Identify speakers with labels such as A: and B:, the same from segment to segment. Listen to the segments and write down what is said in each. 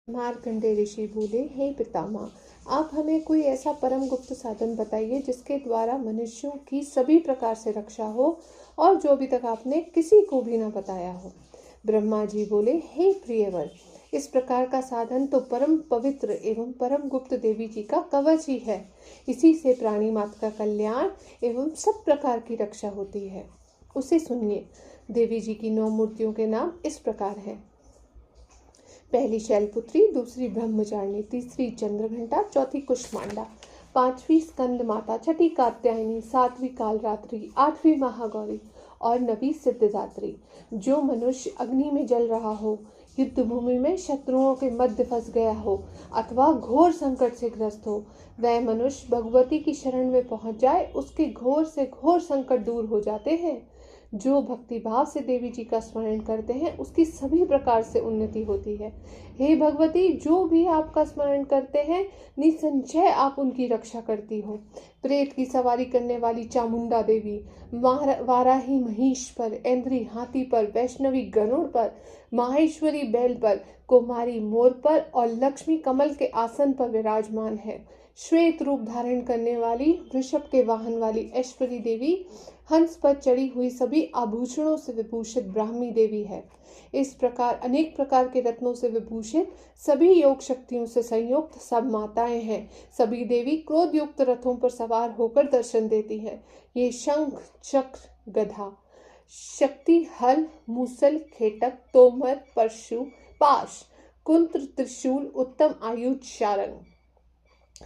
A: मार्कंडेय ऋषि बोले, हे पितामह, आप हमें कोई ऐसा परम गुप्त साधन बताइए जिसके द्वारा मनुष्यों की सभी प्रकार से रक्षा हो और जो अभी तक आपने किसी को भी न बताया हो। ब्रह्मा जी बोले, हे प्रियवर, इस प्रकार का साधन तो परम पवित्र एवं परम गुप्त देवी जी का कवच ही है। इसी से प्राणी मात्र का कल्याण एवं सब प्रकार की रक्षा होती है। उसे सुनिए। देवी जी की 9 मूर्तियों के नाम इस प्रकार हैं। पहली शैलपुत्री, दूसरी ब्रह्मचारिणी, तीसरी चंद्रघंटा, चौथी कुष्मांडा, पांचवी स्कंद माता, छठी कात्यायनी, सातवीं कालरात्रि, आठवीं महागौरी और नवी सिद्धदात्री। जो मनुष्य अग्नि में जल रहा हो, युद्ध भूमि में शत्रुओं के मध्य फंस गया हो अथवा घोर संकट से ग्रस्त हो, वह मनुष्य भगवती की शरण में पहुंच जाए, उसके घोर से घोर संकट दूर हो जाते हैं। जो भक्ति भाव से देवी जी का स्मरण करते हैं उसकी सभी प्रकार से उन्नति होती है। हे भगवती, जो भी आपका स्मरण करते हैं निसंशय आप उनकी रक्षा करती हो। प्रेत की सवारी करने वाली चामुंडा देवी, वाराही महिष पर, ऐन्द्री हाथी पर, वैष्णवी गरुड़ पर, माहेश्वरी बैल पर, कुमारी मोर पर और लक्ष्मी कमल के आसन पर विराजमान है। श्वेत रूप धारण करने वाली, वृषभ के वाहन वाली ऐश्वरी देवी, हंस पर चढ़ी हुई सभी आभूषणों से विभूषित ब्राह्मी देवी है। इस प्रकार अनेक प्रकार के रत्नों से विभूषित, सभी योग शक्तियों से संयुक्त सब माताएं हैं। सभी देवी क्रोध युक्त रथों पर सवार होकर दर्शन देती हैं। ये शंख, चक्र, गधा, शक्ति, हल, मूसल, खेटक, तोमर, परशु, पाश, कुंत्र, त्रिशूल, उत्तम आयुध, शारंग,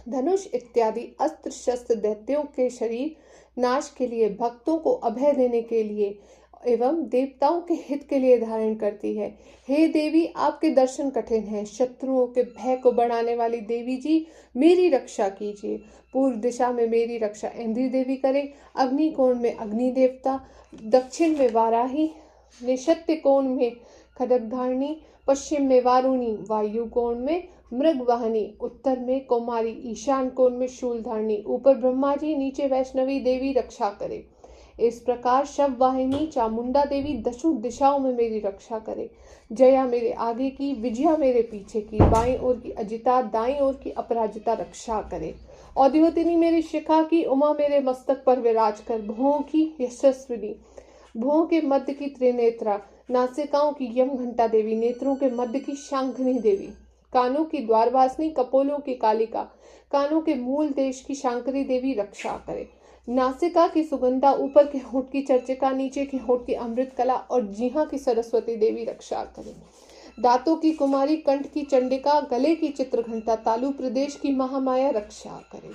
A: धनुष इत्यादि अस्त्र शस्त्र दैत्यों के शरीर नाश के लिए, भक्तों को अभय देने के लिए एवं देवताओं के हित के लिए धारण करती है। हे देवी, आपके दर्शन कठिन हैं। शत्रुओं के भय को बढ़ाने वाली देवी जी, मेरी रक्षा कीजिए। पूर्व दिशा में मेरी रक्षा ऐन्द्री देवी करे, अग्नि कोण में अग्नि देवता, दक्षिण में वाराही, निषत्य कोण में खड्गधारिणी, पश्चिम में वारुणी, वायु कोण में मृगवाहिनी, उत्तर में कुमारी, ईशान कोण में शूलधारिणी, ऊपर ब्रह्मा जी, नीचे वैष्णवी देवी रक्षा करे। इस प्रकार शव वाहिनी चामुंडा देवी दशों दिशाओं में मेरी रक्षा करे। जया मेरे आगे की, विजया मेरे पीछे की, बाईं ओर की अजिता, दाईं ओर की अपराजिता रक्षा करे। औद्योतिनी मेरी शिखा की, उमा मेरे मस्तक पर विराज कर। भुवों की यशस्विनी, भुवों के मध्य की त्रिनेत्रा, नासिकाओं की यम घंटा देवी, नेत्रों के मध्य की शांखनी देवी, कानों की द्वारवासिनी, कपोलों की कालिका, कानों के मूल देश की शांकरी देवी रक्षा करे। नासिका की सुगंधा, ऊपर के होंठ की चर्चिका, नीचे के होंठ की अमृत कला और जीहा की सरस्वती देवी रक्षा करे। दांतों की कुमारी, कंठ की चंडिका, गले की चित्रघंटा, तालु प्रदेश की महामाया रक्षा करे।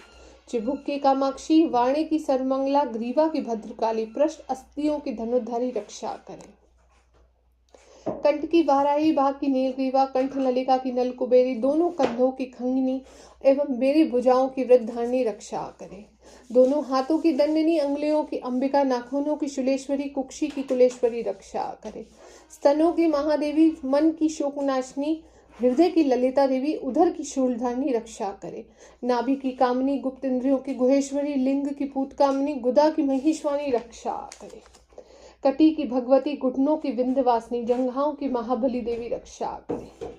A: चिबुक की कामाक्षी, वाणी की सर्वमंगला, ग्रीवा की भद्रकाली, पृष्ठ अस्थियों की धनुर्धारी रक्षा करे। कंठ की वाराही, भाग की नीलग्रीवा, कंठ नलिका की नल कुबेरी, दोनों कंधों की खंगनी एवं मेरी भुजाओं की वृद्धधारिणी रक्षा करे। दोनों हाथों की दंडनी, अंगुलियों की अंबिका, नाखूनों की शूलेश्वरी, कुक्षी की कुलेश्वरी रक्षा करे। स्तनों की महादेवी, मन की शोकनाशिनी, हृदय की ललिता देवी, उधर की शूलधारिणी रक्षा करे। नाभि की कामनी, गुप्त इंद्रियों की गुहेश्वरी, लिंग की पूतकामिनी, गुदा की महिष्वानी रक्षा करे। कटी की भगवती, घुटनों की विंध्यवासिनी, जंघाओं की महाबली देवी रक्षा करे।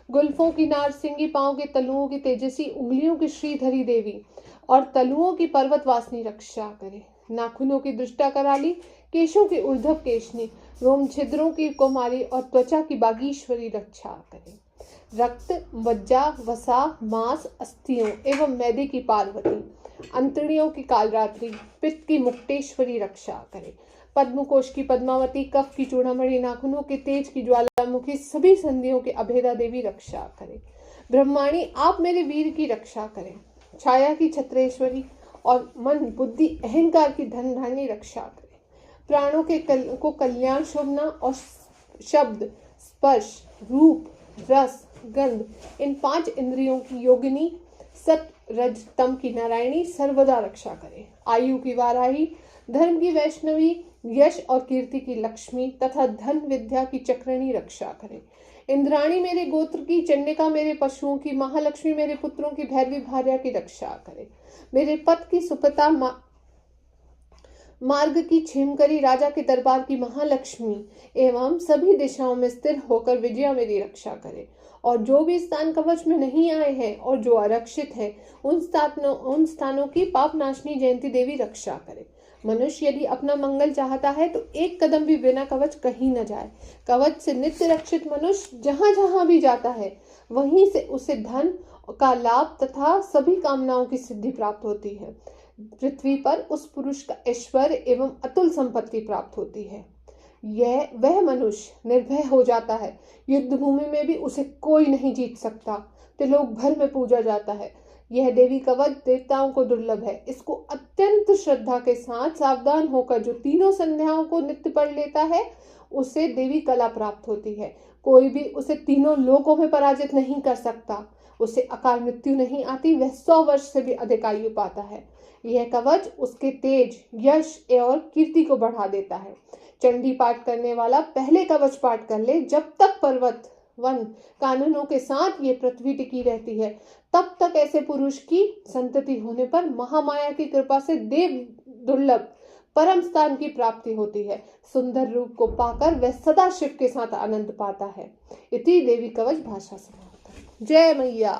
A: गुल्फों की नारसिंगी, पांव के तलुओं की तेजसी, उंगलियों की श्रीधरी देवी और तलुओं की पर्वतवासिनी रक्षा करे। नाखूनों की दृष्टा कराली, केशों की ऊर्ध्व केशनी, रोम छिद्रों की कुमारी और त्वचा की बागीश्वरी रक्षा करे। रक्त, मज्जा, वसा, मांस, अस्थियों एवं मैदे की पार्वती, अंतड़ियों की कालरात्रि, पित्त की मुक्तेश्वरी रक्षा करे। पद्मकोश की पद्मावती, कफ की चूड़ामणि, नाखूनों के तेज की ज्वालामुखी, सभी संधियों की अभेदा देवी रक्षा करे। ब्रह्माणी, आप मेरे वीर की रक्षा करें। छाया की छत्रेश्वरी और मन, बुद्धि, अहंकार की धनधारिणी रक्षा करे। प्राणों के को कल्याण, शोभना और शब्द, स्पर्श, रूप, रस, गंध, इन 5 इंद्रियों की योगिनी, सत्व रज तम की नारायणी सर्वदा रक्षा करे। आयु की वाराही, धर्म की वैष्णवी, यश और कीर्ति की लक्ष्मी तथा धन विद्या की चक्रणी रक्षा करे। इंद्राणी मेरे गोत्र की, चंडिका मेरे पशुओं की, महालक्ष्मी मेरे पुत्रों की, भैरवी भार्या की रक्षा करे। मेरे पथ की सुपता, मार्ग की क्षेमकरी, राजा के दरबार की महालक्ष्मी एवं सभी दिशाओं में स्थिर होकर विजया मेरी रक्षा करे। और जो भी स्थान कवच में नहीं आए हैं और जो आरक्षित हैं, उन स्थानों की पापनाशनी जयंती देवी रक्षा करे। मनुष्य यदि अपना मंगल चाहता है तो एक कदम भी बिना कवच कहीं न जाए। कवच से नित्य रक्षित मनुष्य जहां जहां भी जाता है वहीं से उसे धन का लाभ तथा सभी कामनाओं की सिद्धि प्राप्त होती है। पृथ्वी पर उस पुरुष का ऐश्वर्य एवं अतुल संपत्ति प्राप्त होती है। वह मनुष्य निर्भय हो जाता है। युद्ध भूमि में भी उसे कोई नहीं जीत सकता। त्रिलोक भर में पूजा जाता है। यह देवी कवच देवताओं को दुर्लभ है। इसको अत्यंत श्रद्धा के साथ सावधान होकर जो तीनों संध्याओं को नित्य पढ़ लेता है उसे देवी कला प्राप्त होती है। कोई भी उसे तीनों लोकों में पराजित नहीं कर सकता। उसे अकाल मृत्यु नहीं आती। वह 100 वर्ष से भी अधिक आयु पाता है। यह कवच उसके तेज, यश और कीर्ति को बढ़ा देता है। चंडी पाठ करने वाला पहले कवच पाठ कर ले। जब तक पर्वत वन कानूनों के साथ ये पृथ्वी टिकी रहती है तब तक ऐसे पुरुष की संतति होने पर महामाया की कृपा से देव दुर्लभ परम स्थान की प्राप्ति होती है। सुंदर रूप को पाकर वह सदा शिव के साथ आनंद पाता है। इति देवी कवच भाषा समाप्त। जय मैया।